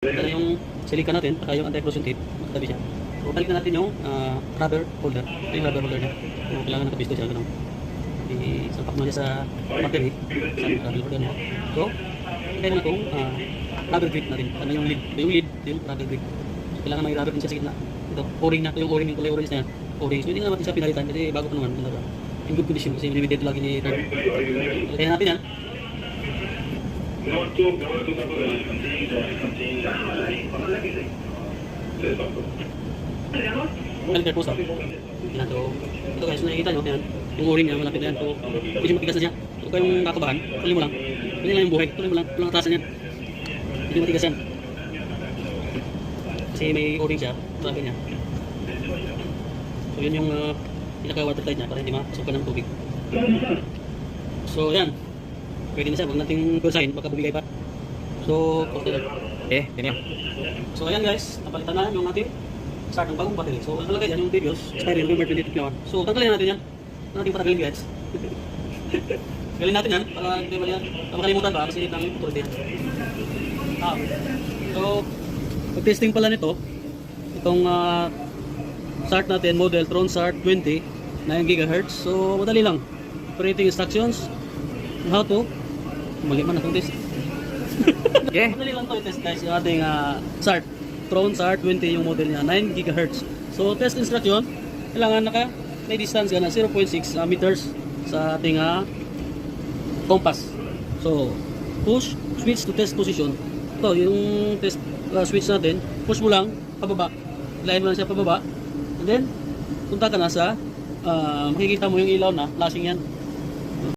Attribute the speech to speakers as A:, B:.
A: Ito yung silica natin, saka yung anti-corrosion tape, magkatabi siya. So, balik na natin yung rubber holder. Ito yung rubber holder niya. So, kailangan nakabisto siya, gano'n. Isalpak mo niya sa battery, sa rubber holder mo. So, kaya mo na itong rubber grip natin. Ano yung lead? Ito yung lead, ito yung rubber grip. So, kailangan may rubber din siya sa gitna. Ito, o-ring na. Ito yung o-ring, yung kulay orange na yan. O-ring. So, hindi na natin siya pinalitan kasi bago pa naman. In good condition kasi limited lagi ni Third. So, kaya natin yan. Filter po sa yan. So, ito guys, nakikita nyo yan, yung o-ring niya malapit na yan. So, medyo matigas na siya. So, kayong kakabahan, tuloy mo lang. Tuloy lang yung buhay, tuloy mo lang. Walang atrasan yan. Medyo matigas yan. Kasi may o-ring siya, sabi niya. So, yun yung pinaka-watertight niya para hindi mapasukan ng tubig. So, yan. Pwede na siya, huwag nating pulsahin, baka bumigay pa. So, okay, ganyan. So, ayan guys, napalitan na yung ating start ng bagong battery. So, nakalagay yan yung previous, expiry November 2021. So, tanggalin natin yan. Natin patagalin guys. Galin natin yan, para hindi ba yan, makalimutan ba, kasi ng authority yan. So, pag-testing pala nito, itong start natin, model Tron Start 20, 9 GHz. So, madali lang. Operating instructions, how to, mali man itong test. Okay. Madali lang ito i-test guys, yung ating start. Tron Start 20 yung model niya, 9 GHz. So, test instruction, kailangan may distance ka na 0.6 meters sa ating compass. So, push, switch to test position. Ito, yung test switch natin, push mo lang, pababa. Ilahin mo lang siya pababa. And then, punta ka na sa, makikita mo yung ilaw na, flashing yan.